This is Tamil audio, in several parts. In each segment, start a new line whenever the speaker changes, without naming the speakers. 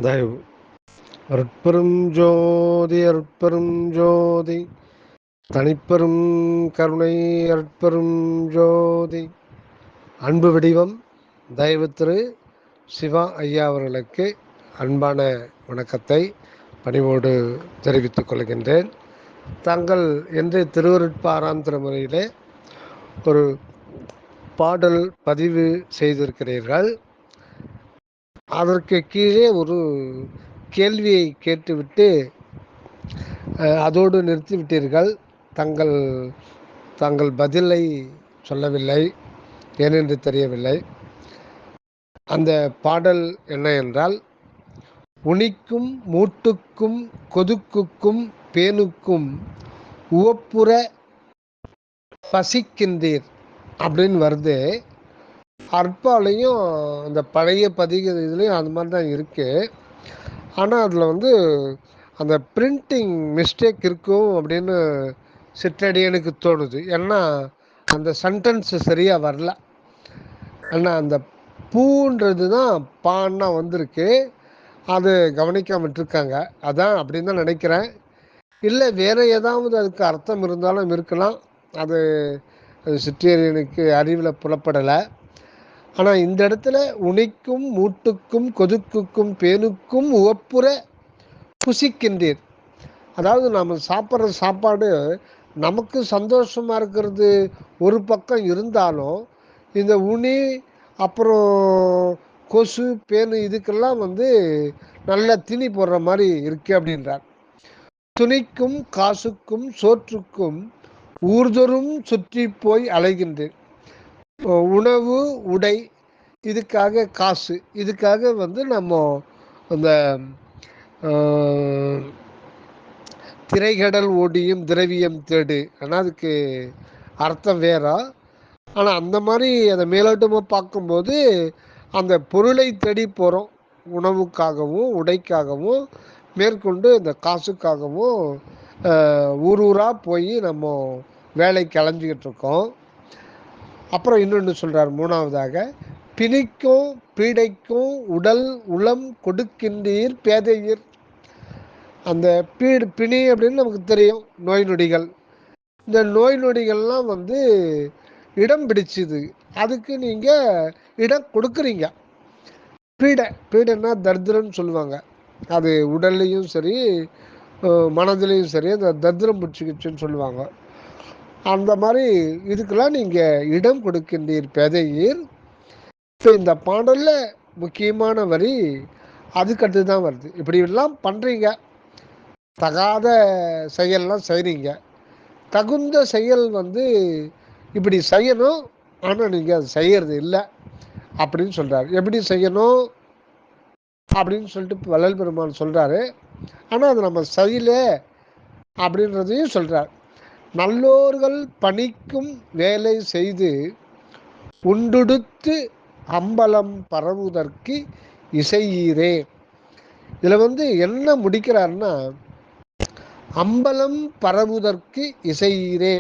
தயவு அருட்பெரும் ஜோதி அருட்பெரும் ஜோதி தனிப்பெரும் கருணை அருட்பெரும் ஜோதி அன்பு வடிவம் தயவு திரு சிவா ஐயா அவர்களுக்கு அன்பான வணக்கத்தை பணிவோடு தெரிவித்துக் கொள்கின்றேன். தாங்கள் இன்றைய திருவருட்பாராம் திருமுறையிலே ஒரு பாடல் பதிவு செய்திருக்கிறீர்கள். அதற்கு கீழே ஒரு கேள்வியை கேட்டுவிட்டு அதோடு நிறுத்திவிட்டீர்கள். தாங்கள் பதிலை சொல்லவில்லை, ஏனென்று தெரியவில்லை. அந்த பாடல் என்ன என்றால், உனிக்கும் மூட்டுக்கும் கொதுக்குக்கும் பேனுக்கும் உவப்புற பசிக்கின்றீர் அப்படின்னு வருது. அற்பாலையும் இந்த பழைய பதிக இதுலேயும் அது மாதிரி தான் இருக்குது. ஆனால் அதில் அந்த பிரிண்டிங் மிஸ்டேக் இருக்கும் அப்படின்னு சிற்றடியனுக்கு தோணுது. ஏன்னா அந்த சென்டென்ஸு சரியாக வரல. ஏன்னா அந்த பூன்றது தான் பான்னா வந்திருக்கு, அது கவனிக்காம விட்டுருக்காங்க. அதான் அப்படின்னு தான் நினைக்கிறேன். இல்லை வேறு ஏதாவது அதுக்கு அர்த்தம் இருந்தாலும் இருக்கலாம். அது சிற்றடியனுக்கு அறிவில் புலப்படலை. ஆனால் இந்த இடத்துல உனிக்கும் மூட்டுக்கும் கொதுக்குக்கும் பேனுக்கும் உவப்புற புசிக்கின்றீர். அதாவது நம்ம சாப்பிட்ற சாப்பாடு நமக்கு சந்தோஷமாக இருக்கிறது ஒரு பக்கம் இருந்தாலும், இந்த உனி அப்புறம் கொசு பேனு இதுக்கெல்லாம் நல்ல திணி போடுற மாதிரி இருக்கு அப்படின்றார். துணிக்கும் காசுக்கும் சோற்றுக்கும் ஊர்தொரும் சுற்றி போய் அலைகின்றேன். உணவு உடை இதுக்காக காசு, இதுக்காக நம்ம அந்த திரைகடல் ஓடியும் திரவியம் தேடு. ஆனால் அதுக்கு அர்த்தம் வேறா. ஆனால் அந்த மாதிரி அதை மேலோட்டமாக பார்க்கும்போது அந்த பொருளை தேடி போகிறோம். உணவுக்காகவும் உடைக்காகவும் மேற்கொண்டு இந்த காசுக்காகவும் ஊர் ஊராக போய் நம்ம வேலைக்கு அலைஞ்சிக்கிட்டு இருக்கோம். அப்புறம் இன்னொன்று சொல்கிறார் மூணாவதாக, பிணிக்கும் பீடைக்கும் உடல் உளம் கொடுக்கின்றீர் பேதையீர். அந்த பிணி அப்படின்னு நமக்கு தெரியும், நோய் நொடிகள். இந்த நோய் நொடிகள்லாம் இடம் பிடிச்சிது, அதுக்கு நீங்கள் இடம் கொடுக்குறீங்க. பீடைன்னா தரித்திரம்னு சொல்லுவாங்க. அது உடல்லையும் சரி மனதிலையும் சரி அந்த தரித்திரம் பிடிச்சிக்கிச்சுன்னு சொல்லுவாங்க. அந்த மாதிரி இதுக்கெல்லாம் நீங்கள் இடம் கொடுக்கின்றீர் பேதையீர். இப்போ இந்த பாடலில் முக்கியமான வரி அதுக்கடுத்து தான் வருது. இப்படிலாம் பண்ணுறீங்க, தகாத செயல்லாம் செய்கிறீங்க, தகுந்த செயல் இப்படி செய்யணும், ஆனால் நீங்கள் அது செய்கிறது இல்லை அப்படின்னு சொல்கிறார். எப்படி செய்யணும் அப்படின்னு சொல்லிட்டு வள்ளல் பெருமான் சொல்கிறாரு. ஆனால் அது நம்ம செய்யல அப்படின்றதையும் சொல்கிறார். நல்லோர்கள் பணிக்கும் வேலை செய்து உண்டுடுத்து அம்பலம் பரவுதற்கு இசையீரே. இதில் என்ன முடிக்கிறாருன்னா, அம்பலம் பரவுதற்கு இசையீரே.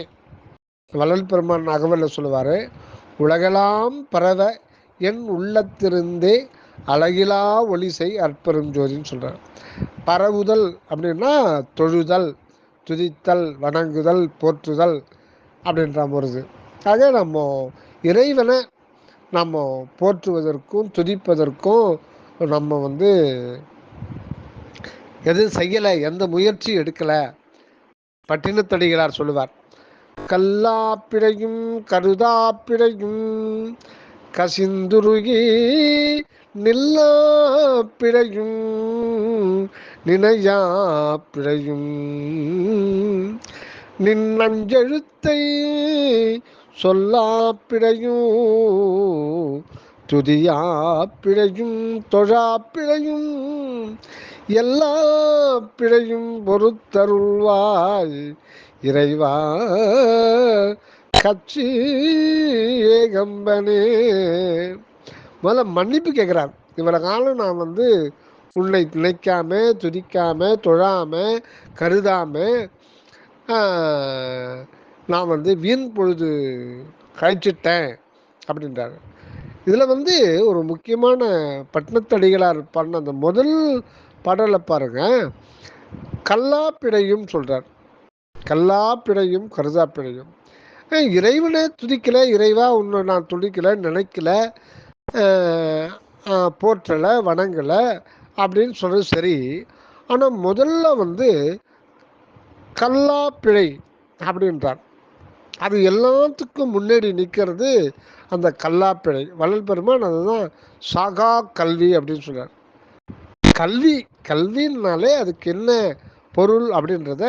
வள்ளல் பெருமான் அகவலில் சொல்லுவார், உலகெல்லாம் பரவ என் உள்ளத்திருந்தே அழகிலா ஒளிசை அற்பெரும் ஜோதின்னு சொல்கிறார். பரவுதல் அப்படின்னா தொழுதல், துதித்தல், வணங்குதல், போற்றுதல் அப்படின்ற வருது. ஆக நம்ம இறைவனை நம்ம போற்றுவதற்கும் துதிப்பதற்கும் நம்ம எது செய்யலை, எந்த முயற்சியும் எடுக்கலை. பட்டினத்தடிகளார் சொல்லுவார், கல்லாப்பிழையும் கருதாப்பிழையும் கசிந்துருகி நில்லா பிழையும் நினையா பிழையும் நின்னஞ்செழுத்தை சொல்லா பிழையும் துதியா பிழையும் தொழா பிழையும் எல்லா பிழையும் பொறுத்தருள்வாய் இறைவா கட்சி ஏகம்பனே. முதல்ல மன்னிப்பு கேட்குறார். இவ்வளோ காலம் நான் உன்னை நினைக்காம துதிக்காம தொழாம கருதாம நான் வீண் பொழுது கழிச்சிட்டேன் அப்படின்றாரு. இதில் வந்து ஒரு முக்கியமான பட்டினத்தடிகளார் பண்ண அந்த முதல் பாடலை பாருங்க, கல்லா பிழையும் சொல்கிறார். கல்லா பிழையும் கருதா பிழையும். இறைவனை துதிக்கல, இறைவா உன்னை நான் துதிக்கல, நினைக்கல, போற்றலை, வணங்கலை அப்படின்னு சொல்கிறது சரி. ஆனால் முதல்ல வந்து கல்லா பிழை அப்படின்றார். அது எல்லாத்துக்கும் முன்னாடி நிற்கிறது அந்த கல்லாப்பிழை. வள்ளல் பெருமான் அதுதான் சாகா கல்வி அப்படின்னு சொல்றார். கல்வி கல்வின்னாலே அதுக்கு என்ன பொருள் அப்படின்றத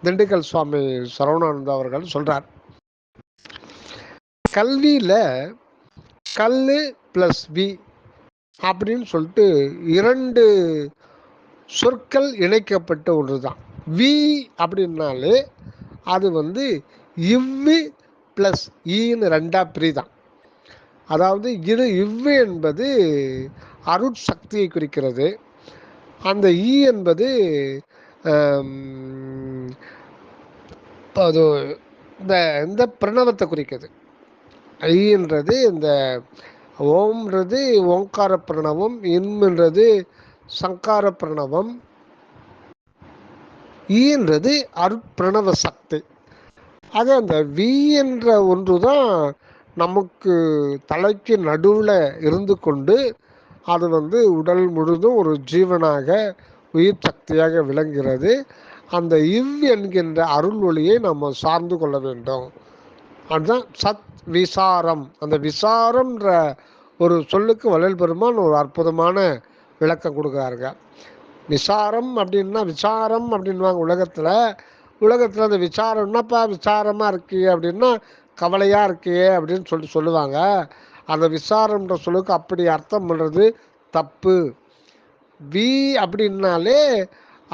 திண்டுக்கல் சுவாமி சரவணானந்தா அவர்கள் சொல்றார். கல்வியில கல்லு பிளஸ் வி அப்படின்னு சொல்லிட்டு 2 சொற்கள் இணைக்கப்பட்ட ஒன்று தான். வி அப்படின்னாலே அது வந்து இவ்வு பிளஸ் ஈன்னு 2ஆ பிரிதான். அதாவது இவ்வு என்பது அருட்சக்தியை குறிக்கிறது. அந்த ஈ என்பது அது இந்த பிரணவத்தை குறிக்கிறது. ஐன்றது இந்த ஓம்ன்றது ஓங்கார பிரணவம், இன்ன்றது சங்கார பிரணவம், ஈன்றது அருட்பிரணவ சக்தி. ஆக அந்த வி என்ற ஒன்று தான் நமக்கு தலைக்கு நடுவில் இருந்து கொண்டு அது வந்து உடல் முழுதும் ஒரு ஜீவனாக உயிர் சக்தியாக விளங்குகிறது. அந்த இவ் என்கின்ற அருள் ஒளியை நம்ம சார்ந்து கொள்ள வேண்டும். அதுதான் சத் விசாரம். அந்த விசாரம்ன்ற ஒரு சொல்லுக்கு வள்ளல் பெருமான் ஒரு அற்புதமான விளக்கம் கொடுக்குறாருங்க. விசாரம் அப்படின்னா விசாரம் அப்படின்வாங்க உலகத்தில் அந்த விசாரம் என்னப்பா விசாரமாக இருக்கு அப்படின்னா கவலையாக இருக்கே அப்படின்னு சொல்லுவாங்க. அந்த விசாரம்ன்ற சொல்லுக்கு அப்படி அர்த்தம் பண்ணுறது தப்பு. வி அப்படின்னாலே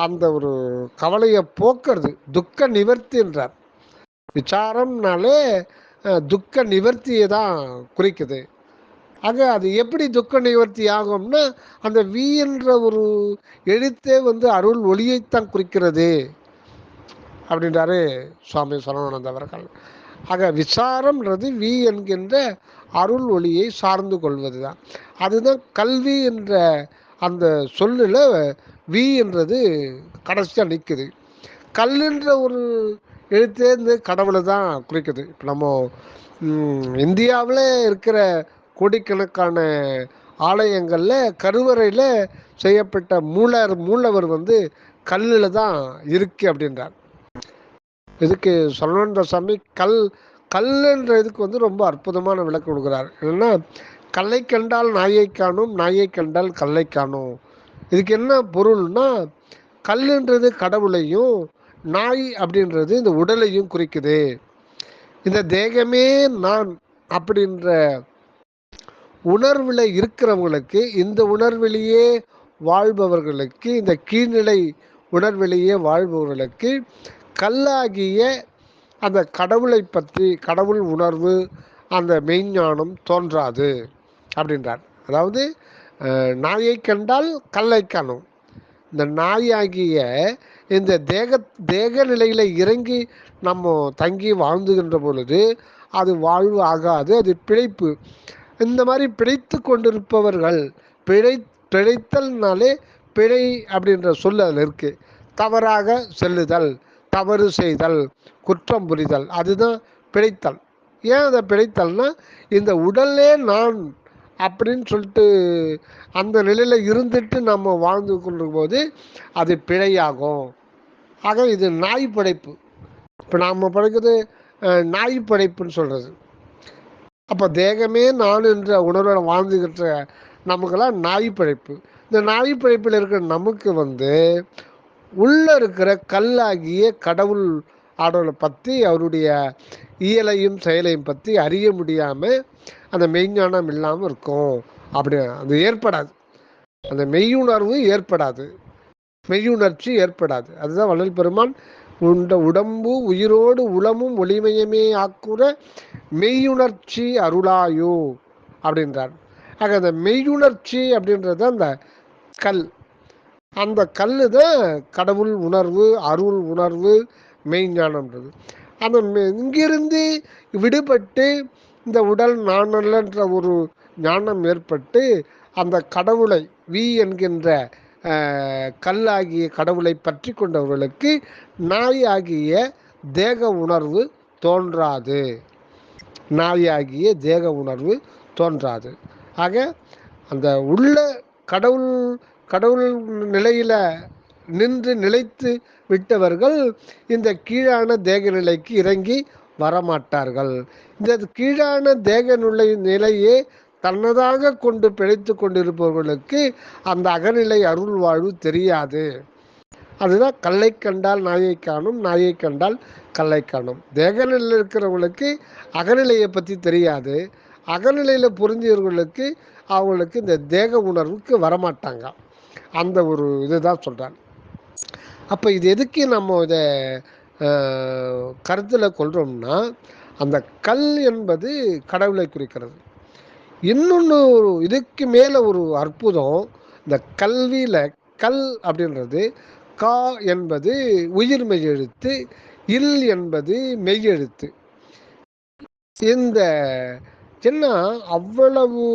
அந்த ஒரு கவலையை போக்குறது, துக்க நிவர்த்தின்றார். விசாரம்னாலே துக்க நிவர்த்தியை தான் குறிக்குது. ஆக அது எப்படி துக்க நிவர்த்தி ஆகும்னா அந்த வி என்ற ஒரு எழுத்தே வந்து அருள் ஒளியைத்தான் குறிக்கிறது அப்படின்றாரு சுவாமி சரவணானந்த அவர்கள். ஆக விசாரம்ன்றது வி என்கின்ற அருள் ஒளியை சார்ந்து கொள்வது தான். அதுதான் கல்வி என்ற அந்த சொல்லில் வி என்றது கடைசியாக நிற்குது. கல்லுன்ற ஒரு எழுத்தே இந்த கடவுளை தான் குறிக்குது. இப்போ நம்ம இந்தியாவில் இருக்கிற கோடிக்கணக்கான ஆலயங்களில் கருவறையில் செய்யப்பட்ட மூலவர் வந்து கல்லில் தான் இருக்கு அப்படின்றார். இதுக்கு சரவணானந்த சாமி கல்லுன்ற இதுக்கு வந்து ரொம்ப அற்புதமான விளக்கம் கொடுக்குறார். என்னன்னா, கல்லை கண்டால் நாயை காணும், நாயை கண்டால் கல்லை காணும். இதுக்கு என்ன பொருள்னா, கல்லுன்றது கடவுளையும் நாய் அப்படின்றது இந்த உடலையும் குறிக்குது. இந்த தேகமே நான் அப்படின்ற உணர்வில் இருக்கிறவங்களுக்கு, இந்த உணர்விலேயே வாழ்பவர்களுக்கு, இந்த கீழ்நிலை உணர்விலேயே வாழ்பவர்களுக்கு கல்லாகிய அந்த கடவுளை பற்றி கடவுள் உணர்வு அந்த மெய்ஞானம் தோன்றாது அப்படின்றார். அதாவது நாயை கண்டால் கல்லை காணும். இந்த நாயாகிய இந்த தேக நிலையில் இறங்கி நம்ம தங்கி வாழ்ந்துகின்ற பொழுது அது வாழ்வு ஆகாது, அது பிழைப்பு. இந்த மாதிரி பிழைத்து கொண்டிருப்பவர்கள் பிழைத்தல்னாலே பிழை அப்படின்ற சொல் அதில் இருக்குது. தவறாக செல்லுதல், தவறு செய்தல், குற்றம் புரிதல், அதுதான் பிழைத்தல். ஏன் அதை பிழைத்தல்னா இந்த உடலே நான் அப்படின்னு சொல்லிட்டு அந்த நிலையில் இருந்துட்டு நம்ம வாழ்ந்து கொண்டிருக்கும் போது அது பிழையாகும். ஆக இது நாய் படைப்பு. இப்போ நாம் படைக்கிறது நாய் படைப்புன்னு சொல்கிறது. அப்போ தேகமே நான் என்ற உணர்வை வாழ்ந்துக்கிட்ட நமக்கெல்லாம் நாய் படைப்பு. இந்த நாய் படைப்பில் இருக்கிற நமக்கு வந்து உள்ளே இருக்கிற கல்லாகிய கடவுள் ஆடலை பற்றி அவருடைய இயலையும் செயலையும் பற்றி அறிய முடியாமல் அந்த மெய்ஞானம் இல்லாமல் இருக்கும். அப்படி அது ஏற்படாது, அந்த மெய்யுணர்வு ஏற்படாது, மெய்யுணர்ச்சி ஏற்படாது. அதுதான் வள்ளல் பெருமான் உடம்பு உயிரோடு உளமும் ஒளிமயமே ஆக்குற மெய்யுணர்ச்சி அருளாயோ அப்படின்றார். ஆக அந்த மெய்யுணர்ச்சி அப்படின்றது அந்த கல். அந்த கல் தான் கடவுள் உணர்வு, அருள் உணர்வு, மெய்ஞானம்ன்றது. அந்த இங்கிருந்து விடுபட்டு இந்த உடல் நானல்லன்ற ஒரு ஞானம் ஏற்பட்டு அந்த கடவுளை வி என்கின்ற கல்லாகிய கடவுளை பற்றி கொண்டவர்களுக்கு நாய் ஆகிய தேக உணர்வு தோன்றாது. நாயாகிய தேக உணர்வு தோன்றாது. ஆக அந்த உள்ள கடவுள் கடவுள் நிலையில நின்று நிலைத்து விட்டவர்கள் இந்த கீழான தேக நிலைக்கு இறங்கி வரமாட்டார்கள். இந்த கீழான தேக நிலையே தன்னதாக கொண்டு பிழைத்து கொண்டிருப்பவர்களுக்கு அந்த அகநிலை அருள் வாழ்வு தெரியாது. அதுதான் கல்லை கண்டால் நாயை காணும், நாயை கண்டால் கல்லை காணும். தேகநிலையில் இருக்கிறவங்களுக்கு அகநிலையை பற்றி தெரியாது. அகநிலையில் புரிஞ்சவர்களுக்கு அவங்களுக்கு இந்த தேக உணர்வுக்கு வரமாட்டாங்க. அந்த ஒரு இதுதான் சொல்கிறாங்க. அப்போ இது எதுக்கு நம்ம இதை கருத்தில் கொள்கிறோம்னா, அந்த கல் என்பது கடவுளை குறிக்கிறது. இன்னொன்று இதுக்கு மேலே ஒரு அற்புதம், இந்த கல்வியில் கல் அப்படின்றது கா என்பது உயிர் மெய்யெழுத்து, இல் என்பது மெய்யெழுத்து. இந்த என்ன அவ்வளவு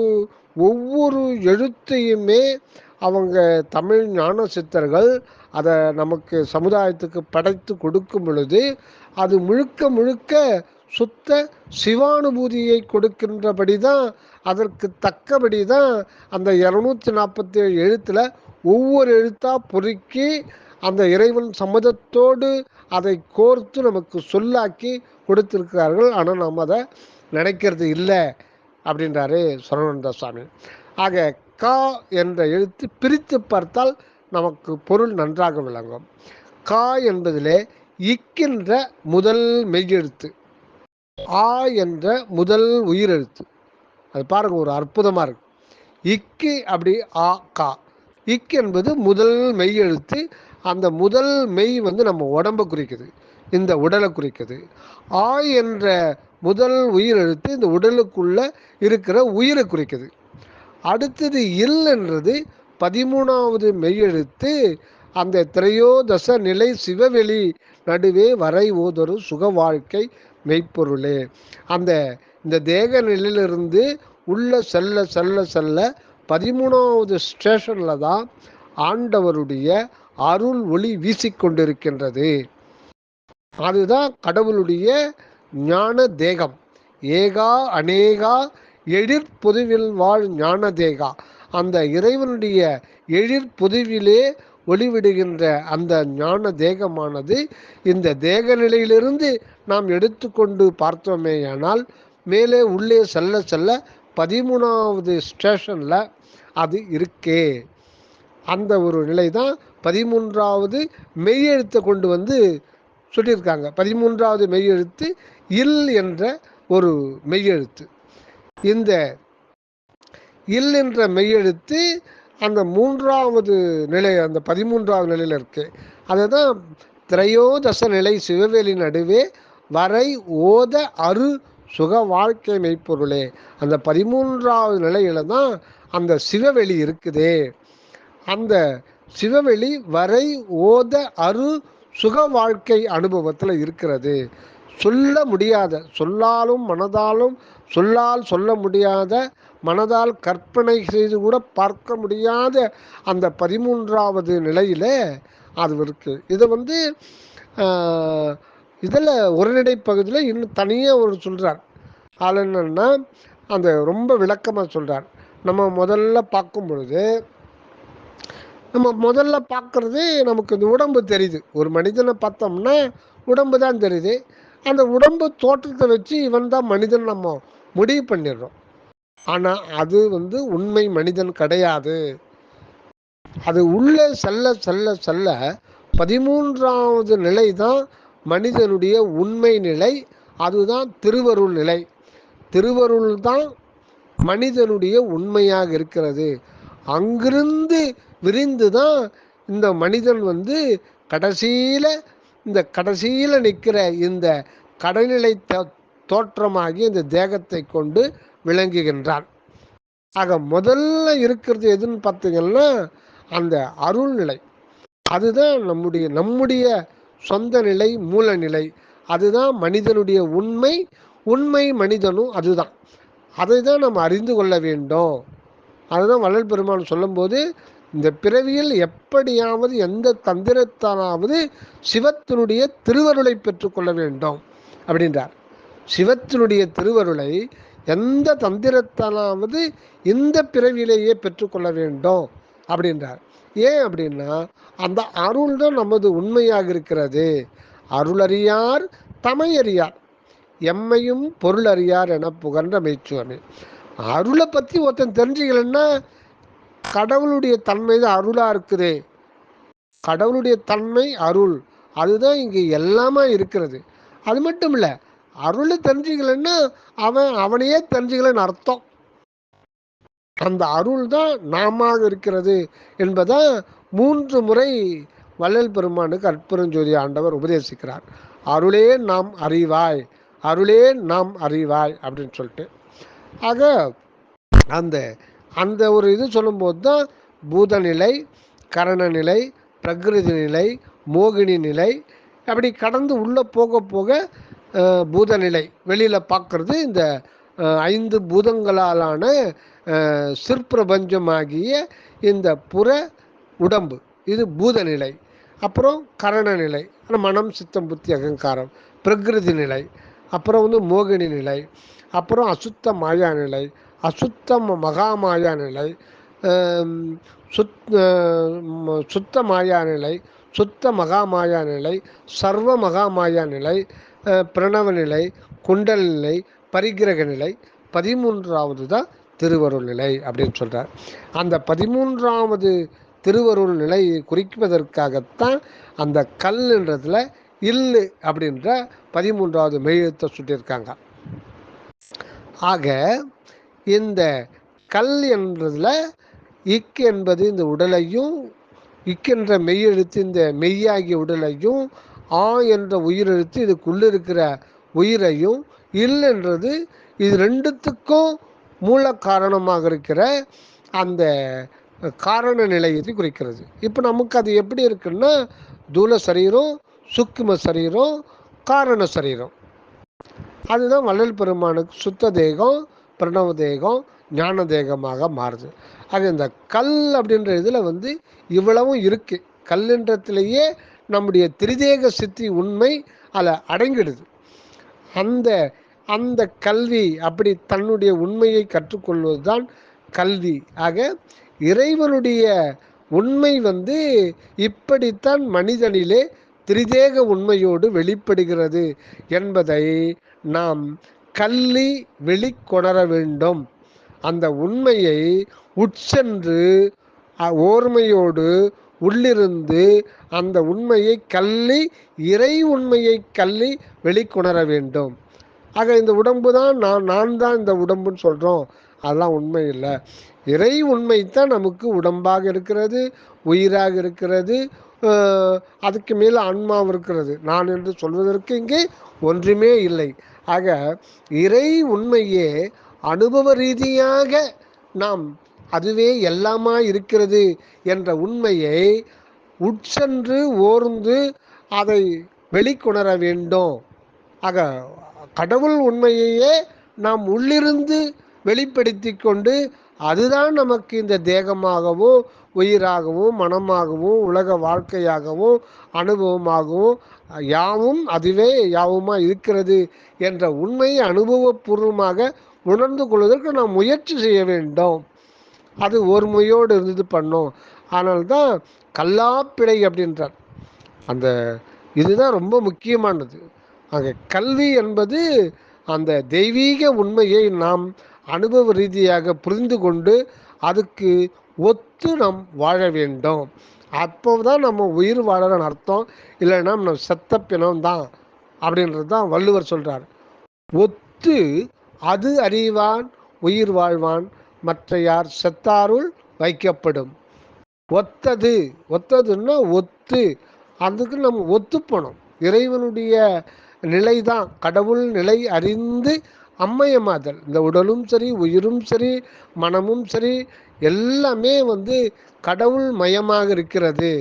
ஒவ்வொரு எழுத்தையுமே அவங்க தமிழ் ஞான சித்தர்கள் அதை நமக்கு சமுதாயத்துக்கு படைத்து கொடுக்கும் பொழுது அது முழுக்க முழுக்க சுத்த சிவானுபூதியை கொடுக்கின்றபடி தான், அதற்கு தக்கபடி தான் அந்த 247 எழுத்தில் ஒவ்வொரு எழுத்தாக பொறுக்கி அந்த இறைவன் சம்மதத்தோடு அதை கோர்த்து நமக்கு சொல்லாக்கி கொடுத்திருக்கிறார்கள். ஆனால் நாம் அதை நினைக்கிறது இல்லை அப்படின்றாரு சரவணந்த சுவாமி. ஆக கா என்ற எழுத்து பிரித்து பார்த்தால் நமக்கு பொருள் நன்றாக விளங்கும். கா என்பதிலே இக்கின்ற முதல் மெய்யெழுத்து, ஆ என்ற முதல் உயிரெழுத்து. அது பாருங்க, ஒரு அற்புதமாக இருக்கு. இக்கு அப்படி ஆ கா. இக்கு என்பது முதல் மெய்யெழுத்து. அந்த முதல் மெய் நம்ம உடம்பை குறிக்குது, இந்த உடலை குறிக்குது. ஆ என்ற முதல் உயிரெழுத்து இந்த உடலுக்குள்ள இருக்கிற உயிரை குறிக்குது. அடுத்தது இல் என்றது 13வது மெய்யெழுத்து. அந்த திரையோதச நிலை சிவவெளி நடுவே வரை ஓதொரு சுக வாழ்க்கை மெய்ப்பொருளே. இந்த தேக நிலையிலிருந்து உள்ள செல்ல செல்ல செல்ல 13வது ஸ்டேஷனில் தான் ஆண்டவருடைய அருள் ஒளி வீசிக்கொண்டிருக்கின்றது. அதுதான் கடவுளுடைய ஞான தேகம். ஏகா அநேகா எழிற்பொதுவில் வாழ் ஞான தேகா. அந்த இறைவனுடைய எழிற்பொதுவிலே ஒளிவிடுகின்ற அந்த ஞான தேகமானது இந்த தேக நிலையிலிருந்து நாம் எடுத்துக்கொண்டு பார்த்தோமேயானால் மேலே உள்ளே செல்ல செல்ல 13வது ஸ்டேஷனில் அது இருக்கே. அந்த ஒரு நிலை தான் 13வது மெய்யெழுத்தை கொண்டு சொல்லியிருக்காங்க. 13வது மெய்யெழுத்து இல் என்ற ஒரு மெய்யெழுத்து. இந்த இல் என்ற மெய்யெழுத்து அந்த 3வது நிலை, அந்த 13வது நிலையில் இருக்கு. அதுதான் திரையோதச நிலை சிவவேலி நடுவே வரை ஓத அரு சுக வாழ்க்கை மெய்ப்பொருளே. அந்த 13வது நிலையில தான் அந்த சிவவெளி இருக்குதே. அந்த சிவவெளி வரை ஓத அரு சுக வாழ்க்கை அனுபவத்தில் இருக்கிறது. சொல்ல முடியாத, சொல்லாலும் மனதாலும் சொல்லால் சொல்ல முடியாத, மனதால் கற்பனை செய்து கூட பார்க்க முடியாத அந்த 13வது நிலையில் அது இருக்கு. இதை இதில் ஒருநிலை பகுதியில் இன்னும் தனியாக ஒரு சொல்கிறார். அதில் என்னன்னா அந்த ரொம்ப விளக்கமாக சொல்கிறார். நம்ம முதல்ல பார்க்கும் பொழுது முதல்ல பார்க்குறது நமக்கு இந்த உடம்பு தெரியுது. ஒரு மனிதனை பார்த்தோம்னா உடம்பு தான் தெரியுது. அந்த உடம்பு தோற்றத்தை வச்சு இவன் தான் மனிதன் நம்ம முடிவு பண்ணிடுறோம். ஆனால் அது உண்மை மனிதன் கிடையாது. அது உள்ளே செல்ல செல்ல செல்ல 13வது நிலை தான் மனிதனுடைய உண்மை நிலை. அதுதான் திருவருள் நிலை. திருவருள் தான் மனிதனுடைய உண்மையாக இருக்கிறது. அங்கிருந்து விரிந்து தான் இந்த மனிதன் கடைசியில் நிற்கிற இந்த கடைநிலை தோற்றமாகி இந்த தேகத்தை கொண்டு விளங்குகின்றான். ஆக முதல்ல இருக்கிறது எதுன்னு பார்த்தீங்கன்னா அந்த அருள் நிலை. அதுதான் நம்முடைய சொந்த நிலை, மூல நிலை. அதுதான் மனிதனுடைய உண்மை மனிதனும் அதுதான். அதை தான் நம்ம அறிந்து கொள்ள வேண்டும். அதுதான் வள்ளல் பெருமான் சொல்லும்போது, இந்த பிறவியில் எப்படியாவது எந்த தந்திரத்தாலாவது சிவத்தினுடைய திருவருளை பெற்றுக்கொள்ள வேண்டும் அப்படின்றார். சிவத்தினுடைய திருவருளை எந்த தந்திரத்தாலாவது இந்த பிறவியிலேயே பெற்றுக்கொள்ள வேண்டும் அப்படின்றார். ஏன் அப்படின்னா, அந்த அருள் தான் நமது உண்மையாக இருக்கிறது. அருளறியார் தமையறியார், எம்மையும் பொருள் அறியார் என புகன்ற மெய்ச்சுவமே. அருளை பற்றி ஒருத்தன் தெரிஞ்சுக்கலன்னா, கடவுளுடைய தன்மை தான் அருளாக இருக்குது. கடவுளுடைய தன்மை அருள், அதுதான் இங்கே எல்லாமே இருக்கிறது. அது மட்டும் இல்லை, அருளை தெரிஞ்சுக்கலன்னா அவனையே தெரிஞ்சுக்கலன்னு அர்த்தம். அந்த அருள் தான் நாம இருக்கிறது என்பதை 3 முறை வள்ளல் பெருமானுக்கு அற்புதஞ்சோதி ஆண்டவர் உபதேசிக்கிறார். அருளே நாம் அறிவாய், அருளே நாம் அறிவாய் அப்படின்னு சொல்லிட்டு. ஆக அந்த அந்த ஒரு இது சொல்லும்போது தான் பூதநிலை, கரணநிலை, பிரகிருதி நிலை, மோகினி நிலை, அப்படி கடந்து உள்ளே போக போக பூதநிலை வெளியில் பார்க்குறது இந்த 5 பூதங்களாலான சிற்பிரபஞ்சமாகிய இந்த புற உடம்பு, இது பூதநிலை. அப்புறம் கரணநிலை, மனம் சித்தம் புத்தி அகங்காரம், பிரகிருதி நிலை. அப்புறம் மோகினி நிலை. அப்புறம் அசுத்த மாயா நிலை, அசுத்த மகாமாயா நிலை, சுத்த மாயா நிலை, சுத்த மகாமாயா நிலை, சர்வ மகாமாயா நிலை, பிரணவ நிலை, குண்டல் நிலை, பரிகிரக நிலை. 13வது தான் திருவருள் நிலை அப்படின்னு சொல்கிறார். அந்த 13வது திருவருள் நிலை குறிப்பதற்காகத்தான் அந்த கல்ன்றதுல இல்லு அப்படின்ற 13வது மெய்யெழுத்தை சுட்டியிருக்காங்க. ஆக இந்த கல் என்றதுல இக்கு என்பது இந்த உடலையும், இக்கென்ற மெய்யெழுத்து இந்த மெய்யாகிய உடலையும், ஆ என்ற உயிரெழுத்து இதுக்குள்ள இருக்கிற உயிரையும், இல் என்றது இது ரெண்டுத்துக்கும் மூல காரணமாக இருக்கிற அந்த காரண நிலையத்தை குறிக்கிறது. இப்போ நமக்கு அது எப்படி இருக்குன்னா, தூல சரீரம், சூக்கும சரீரம், காரண சரீரம். அதுதான் வள்ளல் பெருமானுக்கு சுத்த தேகம், பிரணவ தேகம், ஞான தேகமாக மாறுது. அது இந்த கல் அப்படின்ற இதில் இவ்வளவும் இருக்கு. கல்லுன்றதுலேயே நம்முடைய திரிதேக சித்தி உண்மை அதில் அடங்கிடுது. அந்த அந்த கல்வி அப்படி தன்னுடைய உண்மையை கற்றுக்கொள்வது தான் கல்வி. ஆக இறைவனுடைய உண்மை இப்படித்தான் மனிதனிலே திரிதேக உண்மையோடு வெளிப்படுகிறது என்பதை நாம் கல்லி வெளிக்கொணர வேண்டும். அந்த உண்மையை உட்சென்று ஓர்மையோடு உள்ளிருந்து அந்த உண்மையை கல்லி, இறை உண்மையை கல்லி வெளிக்கொணர வேண்டும். ஆக இந்த உடம்பு தான் நான் தான் இந்த உடம்புன்னு சொல்கிறோம், அதெல்லாம் உண்மை இல்லை. இறை உண்மை தான் நமக்கு உடம்பாக இருக்கிறது, உயிராக இருக்கிறது, அதுக்கு மேலே ஆன்மாவும் இருக்கிறது. நான் என்று சொல்வதற்கு இங்கே ஒன்றுமே இல்லை. ஆக இறை உண்மையே அனுபவ ரீதியாக நாம் அதுவே எல்லாமா இருக்கிறது என்ற உண்மையை உட்சென்று ஓர்ந்து அதை வெளிக்கொணர வேண்டும். ஆக கடவுள் உண்மையையே நாம் உள்ளிருந்து வெளிப்படுத்தி கொண்டு அதுதான் நமக்கு இந்த தேகமாகவும் உயிராகவும் மனமாகவும் உலக வாழ்க்கையாகவும் அனுபவமாகவும் யாவும் அதுவே யாவுமா இருக்கிறது என்ற உண்மையை அனுபவபூர்வமாக உணர்ந்து கொள்வதற்கு நாம் முயற்சி செய்ய வேண்டும். அது ஒருமையோடு இருந்து பண்ணோம். ஆனால்தான் கல்லாப்பிழை அப்படின்றார். அந்த இதுதான் ரொம்ப முக்கியமானது. ஆக கல்வி என்பது அந்த தெய்வீக உண்மையை நாம் அனுபவ ரீதியாக புரிந்து கொண்டு அதுக்கு ஒத்து நாம் வாழ வேண்டும். அப்போதான் நம்ம உயிர் வாழறன்னு அர்த்தம். இல்லைன்னா நம்ம செத்த பிணம் தான் அப்படின்றது தான் வள்ளுவர் சொல்கிறார். ஒத்து அது அறிவான் உயிர் வாழ்வான் மற்ற யார் செத்தாருள் வைக்கப்படும். ஒத்ததுன்னா ஒத்து, அதுக்கு நம்ம ஒத்துப்போனோம். இறைவனுடைய நிலை தான் கடவுள் நிலை அறிந்து அம்மையமாதல். இந்த உடலும் சரி, உயிரும் சரி, மனமும் சரி, எல்லாமே கடவுள் மயமாக இருக்கிறது.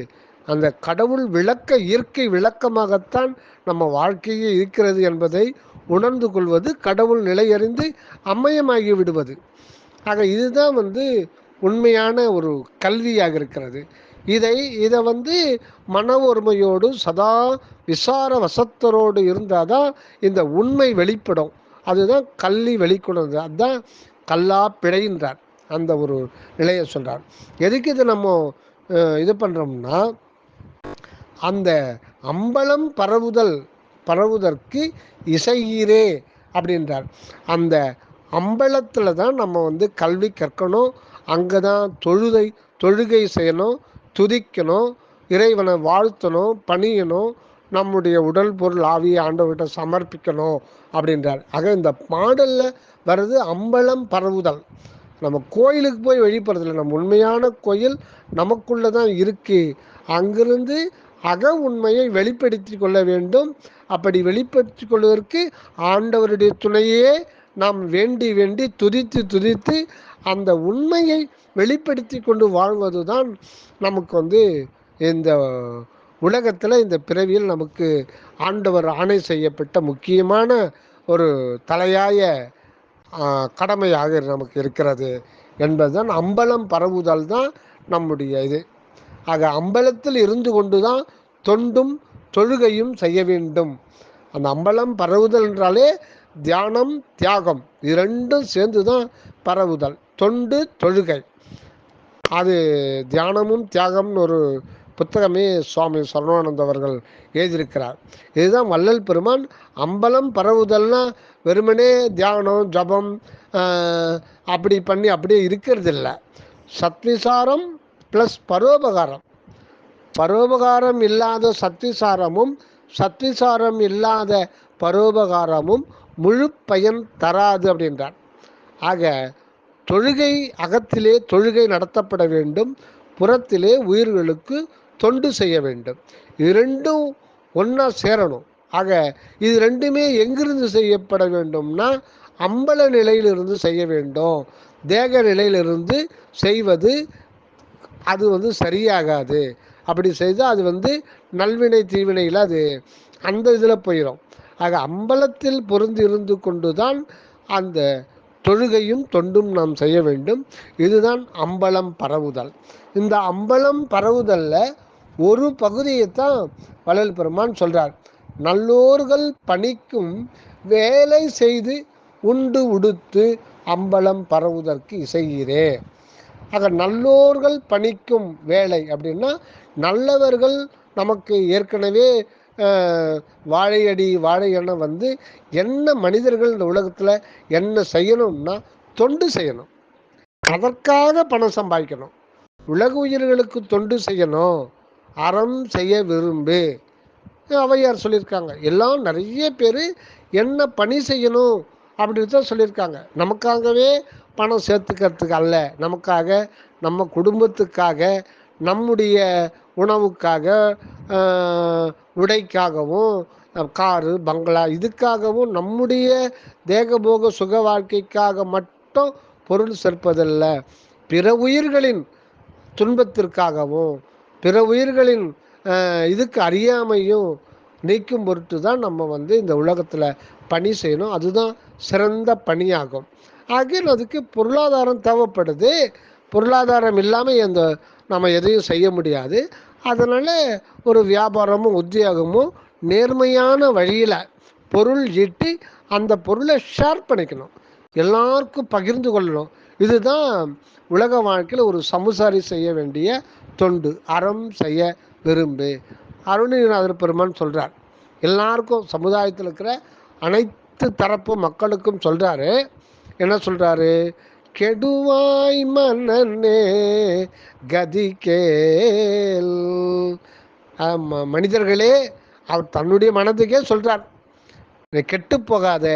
அந்த கடவுள் விளக்க, இயற்கை விளக்கமாகத்தான் நம்ம வாழ்க்கையே இருக்கிறது என்பதை உணர்ந்து கொள்வது, கடவுள் நிலையறிந்து அம்மயமாகி விடுவது. ஆக இதுதான் உண்மையான ஒரு கல்வியாக இருக்கிறது. இதை மன ஒருமையோடு சதா விசார வசத்தரோடு இருந்தால் தான் இந்த உண்மை வெளிப்படும். அதுதான் கல்வி வெளிக்கொணர்ந்து, அதுதான் கல்லா பிழைன்றார். அந்த ஒரு நிலையை சொல்கிறார். எதுக்கு இதை நம்ம இது பண்ணுறோம்னா, அந்த அம்பலம் பரவுதற்கு இசையீரே அப்படின்றார். அந்த அம்பலத்தில் தான் நம்ம கல்வி கற்கணும். அங்கே தான் தொழுகை செய்யணும், துதிக்கணும், இறைவனை வாழ்த்தணும், பணியணும், நம்முடைய உடல் பொருள் ஆவியை ஆண்டவர்கிட்ட சமர்ப்பிக்கணும் அப்படின்றார். ஆக இந்த பாடலில் வர்றது அம்பலம் பரவுதல். நம்ம கோயிலுக்கு போய் வழிபடுறதில்லை. நம்ம உண்மையான கோயில் நமக்குள்ளே தான் இருக்குது. அங்கிருந்து அக உண்மையை வெளிப்படுத்தி கொள்ள வேண்டும். அப்படி வெளிப்படுத்தி கொள்வதற்கு ஆண்டவருடைய துணையே நாம் வேண்டி வேண்டி துதித்து அந்த உண்மையை வெளிப்படுத்தி கொண்டு வாழ்வது தான் நமக்கு இந்த உலகத்தில், இந்த பிறவியில் நமக்கு ஆண்டவர் ஆணை செய்யப்பட்ட முக்கியமான ஒரு தலையாய கடமையாக நமக்கு இருக்கிறது என்பதுதான். அம்பலம் பரவுதல் தான் நம்முடைய இது. ஆக அம்பலத்தில் இருந்து கொண்டு தான் தொண்டும் தொழுகையும் செய்ய வேண்டும். அந்த அம்பலம் பரவுதல் என்றாலே தியானம் தியாகம் இரண்டும் சேர்ந்து தான் பரவுதல். தொண்டு தொழுகை, அது தியானமும் தியாகம்னு ஒரு புத்தகமே சுவாமி சரவணானந்த அவர்கள் எழுதியிருக்கிறார். இதுதான் வள்ளல் பெருமான் அம்பலம் பரவுதல்னா வெறுமனே தியானம் ஜபம் அப்படி பண்ணி அப்படியே இருக்கிறது இல்லை. சத்விசாரம் ப்ளஸ் பரோபகாரம். பரோபகாரம் இல்லாத சத்விசாரமும் சத்விசாரம் இல்லாத பரோபகாரமும் முழு பயன் தராது அப்படின்றார். ஆக தொழுகை, அகத்திலே தொழுகை நடத்தப்பட வேண்டும், புறத்திலே உயிர்களுக்கு தொண்டு செய்ய வேண்டும். இரண்டும் ஒன்றா சேரணும். ஆக இது ரெண்டுமே எங்கிருந்து செய்யப்பட வேண்டும்னா அம்பல நிலையிலிருந்து செய்ய வேண்டும். தேக நிலையிலிருந்து செய்வது அது சரியாகாது. அப்படி செய்தால் அது நல்வினை தீவினையில் அது அந்த இதில் போயிடும். ஆக அம்பலத்தில் பொருந்து இருந்து கொண்டு தான் அந்த தொழுகையும் தொண்டும் நாம் செய்ய வேண்டும். இதுதான் அம்பலம் பரவுதல். இந்த அம்பலம் பரவுதலில் ஒரு பகுதியைத்தான் வள்ளல் பெருமான் சொல்கிறார். நல்லோர்கள் பணிக்கும் வேலை செய்து உண்டு உடுத்து அம்பலம் பரவுதற்கு இசையீரே. ஆக நல்லோர்கள் பணிக்கும் வேலை அப்படின்னா, நல்லவர்கள் நமக்கு ஏற்கனவே வாழையடி வாழையென என்ன மனிதர்கள் இந்த உலகத்தில் என்ன செய்யணும்னா தொண்டு செய்யணும். அதற்காக பணம் சம்பாதிக்கணும். உலக உயிர்களுக்கு தொண்டு செய்யணும், அறம் செய்ய விரும்பு. ஔவையார் சொல்லியிருக்காங்க. எல்லாம் நிறைய பேர் என்ன பணி செய்யணும் அப்படின்னு தான் சொல்லியிருக்காங்க. நமக்காகவே பணம் சேர்த்துக்கிறதுக்கு அல்ல, நமக்காக, நம்ம குடும்பத்துக்காக, நம்முடைய உணவுக்காக, உடைக்காகவும், காரு பங்களா இதுக்காகவும், நம்முடைய தேகபோக சுக வாழ்க்கைக்காக மட்டும் பொருள் சேர்ப்பதில்ல. பிற உயிர்களின் துன்பத்திற்காகவும் பிற உயிர்களின் இதுக்கு அறியாமையும் நீக்கும் பொருட்டு தான் நம்ம இந்த உலகத்தில் பணி செய்யணும். அதுதான் சிறந்த பணியாகும். ஆகிய அதுக்கு பொருளாதாரம் தேவைப்படுது. பொருளாதாரம் இல்லாமல் நம்ம எதையும் செய்ய முடியாது. அதனால் ஒரு வியாபாரமும் உத்தியோகமும் நேர்மையான வழியில் பொருள் ஈட்டி அந்த பொருளை ஷேர் பண்ணிக்கணும், எல்லாருக்கும் பகிர்ந்து கொள்ளணும். இதுதான் உலக வாழ்க்கையில் ஒரு சமுசாரி செய்ய வேண்டிய தொண்டு. அறம் செய்ய விரும்பு. அருணகிரிநாதர் பெருமான் சொல்கிறார். எல்லாருக்கும், சமுதாயத்தில் இருக்கிற அனைத்து தரப்பு மக்களுக்கும் சொல்கிறாரு. என்ன சொல்கிறாரு? கெடுவாய் மனநே கதி கேள். மனிதர்களே, அவர் தன்னுடைய மனதுக்கே சொல்கிறார், நீ கெட்டு போகாத,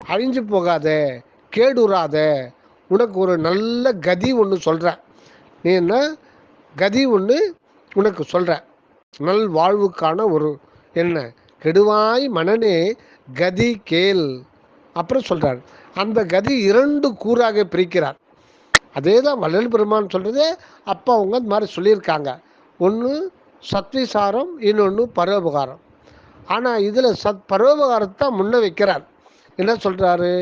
அழிஞ்சு போகாத, கேடுறாத, உனக்கு ஒரு நல்ல கதி ஒன்று சொல்கிறேன். நீ என்ன கதி ஒன்று உனக்கு சொல்கிறேன், நல் வாழ்வுக்கான ஒரு என்ன, கெடுவாய் மனனே கதி கேள். அப்புறம் சொல்கிறார், அந்த கதி 2 கூறாக பிரிக்கிறார். அதே தான் வள்ளல் பெருமான் சொல்கிறது. அப்போ அவங்க இந்த மாதிரி சொல்லியிருக்காங்க. ஒன்று சத்விசாரம், இன்னொன்று பரோபகாரம். ஆனால் இதில் பரோபகாரத்தை முன்ன வைக்கிறார். என்ன சொல்கிறாரு?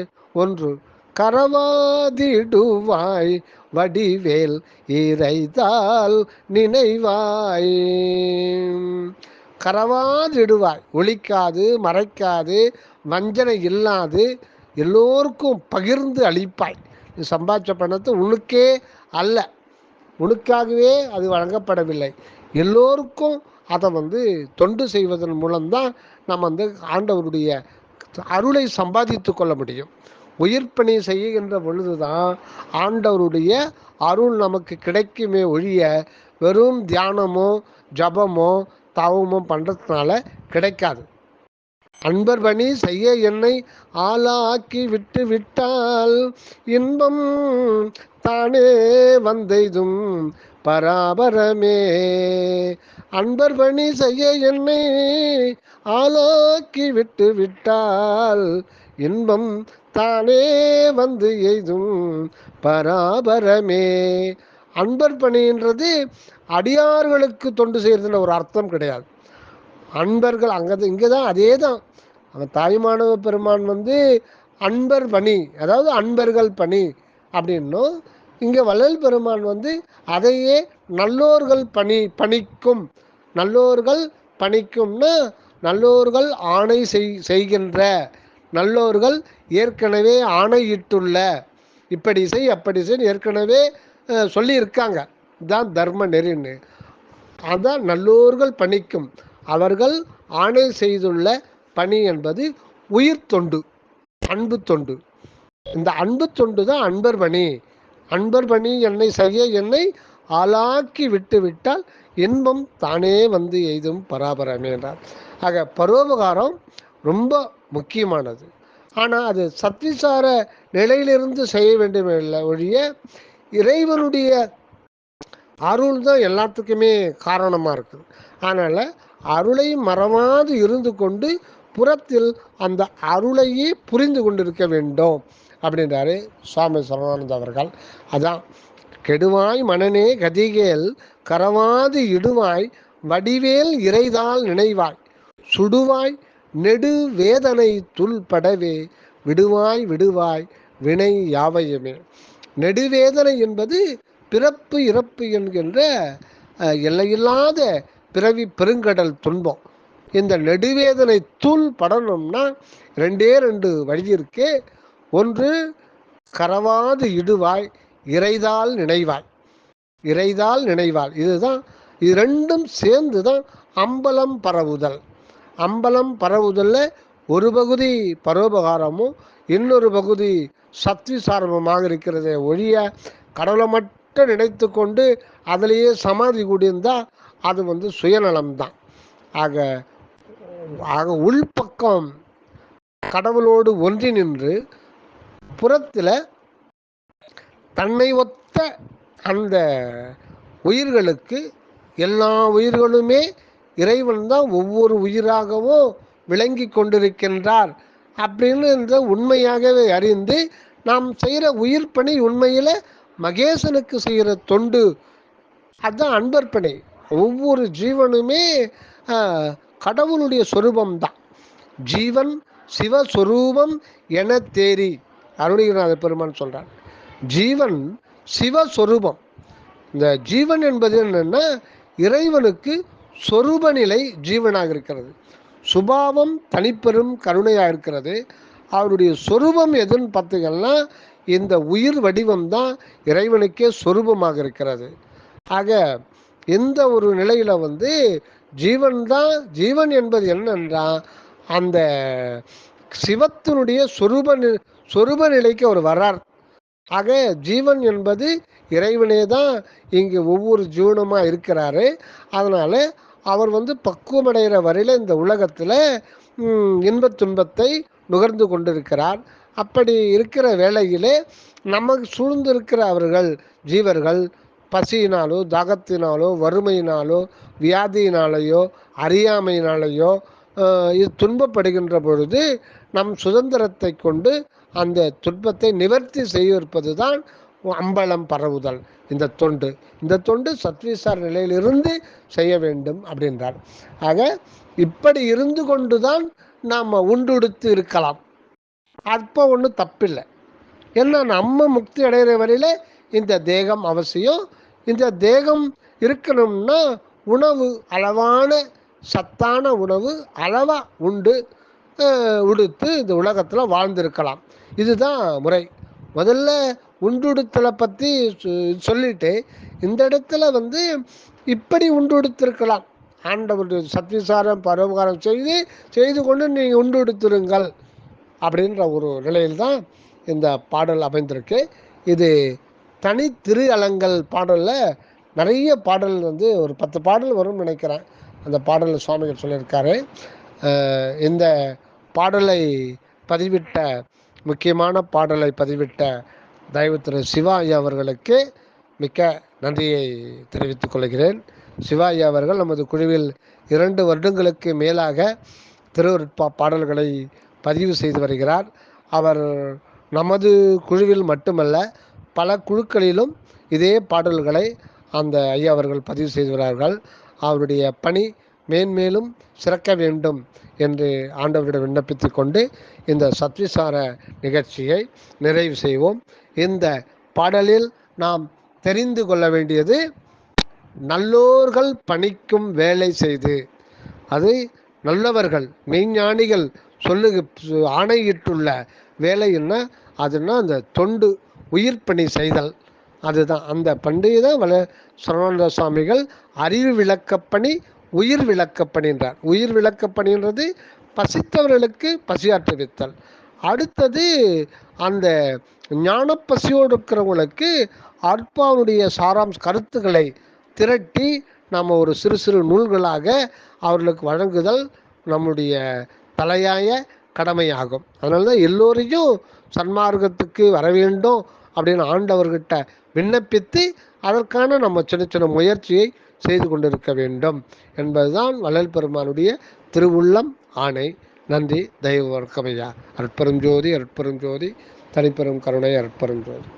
ஒன்று, கரவாதிடுவாய் வடிவேல் இறைதால் நினைவாய். கரவாதிடுவாய், ஒழிக்காது, மறைக்காது, வஞ்சனை இல்லாது எல்லோருக்கும் பகிர்ந்து அளிப்பாய். நீ சம்பாதிச்ச பணத்தை உனக்கே அல்ல, உனக்காகவே அது வழங்கப்படவில்லை, எல்லோருக்கும் அதை தொண்டு செய்வதன் மூலம்தான் நம்ம ஆண்டவருடைய அருளை சம்பாதித்து கொள்ள முடியும். உயிர்ப்பணி செய்கின்ற பொழுதுதான் ஆண்டவருடைய அருள் நமக்கு கிடைக்குமே ஒழிய வெறும் தியானமோ ஜபமோ தவமோ பண்ணுறதுனால கிடைக்காது. அன்பர் பணி செய்ய என்னை ஆளாக்கி விட்டு விட்டால் இன்பம் தானே வந்தெய்தும் பராபரமே. அன்பர் பணி செய்ய என்னை ஆளாக்கி விட்டு விட்டால் இன்பம் தானே வந்து எய்தும் பராபரமே. அன்பர் பணின்றது அடியார்களுக்கு தொண்டு செய்யறதுல ஒரு அர்த்தம் கிடையாது. அன்பர்கள் இங்கே தான் அதே தான். அவன் தாய்மானவ பெருமான் அன்பர் பணி, அதாவது அன்பர்கள் பணி அப்படின்னும், இங்கே வள்ளல் பெருமான் அதையே நல்லோர்கள் பணிக்கும், நல்லோர்கள் பணிக்கும்னா நல்லோர்கள் ஆணை செய்கின்ற, நல்லோர்கள் ஏற்கனவே ஆணையிட்டுள்ள, இப்படி செய் அப்படி செய் ஏற்கனவே சொல்லியிருக்காங்க, இதுதான் தர்ம நெறின்னு. அதான் நல்லோர்கள் பணிக்கும், அவர்கள் ஆணை செய்துள்ள பணி என்பது உயிர் தொண்டு, அன்பு தொண்டு. இந்த அன்பு தொண்டு தான் அன்பர் பணி. அன்பர் பணி என்னை செய்ய என்னை ஆளாக்கி விட்டு விட்டால் இன்பம் தானே வந்து எய்தும் பராபரமே என்றார். ஆக பரோபகாரம் ரொம்ப முக்கியமானது. ஆனால் அது சத்விசார நிலையிலிருந்து செய்ய வேண்டும் இல்லை ஒழிய இறைவனுடைய அருள் தான் எல்லாத்துக்குமே காரணமாக இருக்குது. அதனால் அருளை மறவாது இருந்து கொண்டு புறத்தில் அந்த அருளையே புரிந்து கொண்டிருக்க வேண்டும் அப்படின்றாரு சுவாமி சரவானந்த அவர்கள். அதான் கெடுவாய் மனனே கதிகேல் கரவாது இடுவாய் வடிவேல் இறைதால் நினைவாய் சுடுவாய் நெடு வேதனை துள்படவே விடுவாய் விடுவாய் வினை யாவையுமே. நெடுவேதனை என்பது பிறப்பு இறப்பு என்கின்ற எல்லையில்லாத பிறவி பெருங்கடல் துன்பம். இந்த நெடுவேதனை தூள் படணும்னா ரெண்டு வழி இருக்கு. ஒன்று, கரவாது இடுவாய் இறைதால் நினைவாய், இறைதால் நினைவாள். இதுதான், இது ரெண்டும் சேர்ந்து தான் அம்பலம் பரவுதல். அம்பலம் பரவுதல்ல ஒரு பகுதி பரோபகாரமும் இன்னொரு பகுதி சத்விசாரமுமாக இருக்கிறதே ஒழிய கடவுளை மட்டும் நினைத்து கொண்டு அதிலேயே சமாதி கூடியிருந்தால் அது சுயநலம்தான். ஆக உள்பக்கம் கடவுளோடு ஒன்றி நின்று புறத்தில் தன்னை ஒத்த அந்த உயிர்களுக்கு, எல்லா உயிர்களுமே இறைவன் தான் ஒவ்வொரு உயிராகவும் விளங்கி கொண்டிருக்கின்றார் அப்படின்னு இந்த உண்மையாகவே அறிந்து நாம் செய்கிற உயிர் பணி உண்மையில் மகேசனுக்கு செய்கிற தொண்டு, அதுதான் அன்பர் பணி. ஒவ்வொரு ஜீவனுமே கடவுளுடைய சொரூபம்தான். ஜீவன் சிவஸ்வரூபம் என தேறி அருணகிரிநாத பெருமான் சொல்றார். ஜீவன் சிவஸ்வரூபம். இந்த ஜீவன் என்பது என்னன்னா இறைவனுக்கு சொரூப நிலை ஜீவனாக இருக்கிறது. சுபாவம் தனிப்பெரும் கருணையாக இருக்கிறது. அவருடைய சொரூபம் எதுன்னு பார்த்தீங்கன்னா இந்த உயிர் வடிவம் தான் இறைவனுக்கே சொரூபமாக இருக்கிறது. ஆக எந்த ஒரு நிலையில் ஜீவன் தான், ஜீவன் என்பது என்னென்றா அந்த சிவத்தினுடைய சொரூப நிலைக்கு அவர் வர்றார். ஆக ஜீவன் என்பது இறைவனே தான் இங்கே ஒவ்வொரு ஜீவனமாக இருக்கிறாரு. அதனால் அவர் பக்குவமடைகிற வரையில் இந்த உலகத்தில் இன்பத் துன்பத்தை நுகர்ந்து கொண்டிருக்கிறார். அப்படி இருக்கிற வேளையிலே நமக்கு சூழ்ந்திருக்கிற அவர்கள் ஜீவர்கள் பசியினாலோ தாகத்தினாலோ வறுமையினாலோ வியாதியினாலேயோ அறியாமையினாலேயோ இது துன்பப்படுகின்ற பொழுது நம் சுதந்திரத்தை கொண்டு அந்த துன்பத்தை நிவர்த்தி செய்விப்பது தான் அம்பலம் பரவுதல். இந்த தொண்டு சத்விசார நிலையிலிருந்து செய்ய வேண்டும் அப்படின்றார். ஆக இப்படி இருந்து கொண்டுதான் நாம் உண்டுடுத்து இருக்கலாம். அப்போ ஒன்றும் தப்பில்லை. ஏன்னா நம்ம முக்தி அடைகிற வரையில் இந்த தேகம் அவசியம். இந்த தேகம் இருக்கணும்னா உணவு அளவான சத்தான உணவு அளவாக உண்டு உடுத்து இந்த உலகத்தில் வாழ்ந்திருக்கலாம். இதுதான் முறை. முதல்ல உண்டுடுத்தலை பற்றி சொல்லிட்டு இந்த இடத்துல இப்படி உண்டுடுத்திருக்கலாம். ஆண்டவருடைய சத்விசாரம் பரோபகாரம் செய்து கொண்டு நீங்கள் உண்டுடுத்திருங்கள் அப்படின்ற ஒரு நிலையில் தான் இந்த பாடல் அமைந்திருக்கு. இது தனி திரு அலங்கல் பாடலில் நிறைய பாடல் ஒரு 10 பாடல் வரும்னு நினைக்கிறேன். அந்த பாடலில் சுவாமிகள் சொல்லியிருக்காரு. இந்த பாடலை பதிவிட்ட முக்கியமான பாடலை பதிவிட்ட தயவு திரு சிவா ஐயா அவர்களுக்கு மிக்க நன்றியை தெரிவித்துக் கொள்கிறேன். சிவா ஐயா அவர்கள் நமது குழுவில் 2 வருடங்களுக்கு மேலாக திருவருட்பா பாடல்களை பதிவு செய்து வருகிறார். அவர் நமது குழுவில் மட்டுமல்ல பல குழுக்களிலும் இதே பாடல்களை அந்த ஐயா அவர்கள் பதிவு செய்து வருகிறார்கள். அவருடைய பணி மேன்மேலும் சிறக்க வேண்டும் என்று ஆண்டவரிடம் விண்ணப்பித்து கொண்டு இந்த சத்விசார நிகழ்ச்சியை நிறைவு செய்வோம். இந்த பாடலில் நாம் தெரிந்து கொள்ள வேண்டியது, நல்லோர்கள் பணிக்கும் வேலை செய்து, அது நல்லவர்கள் மெய்ஞானிகள் ஆணையிட்டுள்ள வேலை என்ன, அதுனா அந்த தொண்டு உயிர் பணி செய்தல். அதுதான் அந்த பண்டிகை தான் சரவண சுவாமிகள் அறிவு விளக்கப்பணி உயிர் விளக்கப்பணின்றார். உயிர் விளக்கப்பணின்றது பசித்தவர்களுக்கு பசியாற்றுவித்தல். அடுத்தது அந்த ஞான பசியோடு இருக்கிறவங்களுக்கு அற்பாவுடைய கருத்துக்களை திரட்டி நம்ம ஒரு சிறு சிறு நூல்களாக அவர்களுக்கு வழங்குதல் நம்முடைய தலையாய கடமையாகும். அதனால தான் எல்லோரையும் சன்மார்க்கத்துக்கு வர வேண்டும் அப்படின்னு ஆண்டவர்கிட்ட விண்ணப்பித்து அதற்கான நம்ம சின்ன சின்ன முயற்சியை செய்து கொண்டிருக்க வேண்டும் என்பதுதான் வள்ளல் பெருமானுடைய திருவுள்ளம் ஆணை. நன்றி. தெய்வ வணக்கம் ஐயா. அற்பெரும் ஜோதி, அற்பெரும் ஜோதி, தனிப்பெரும் கருணை, அற்பெரும் ஜோதி.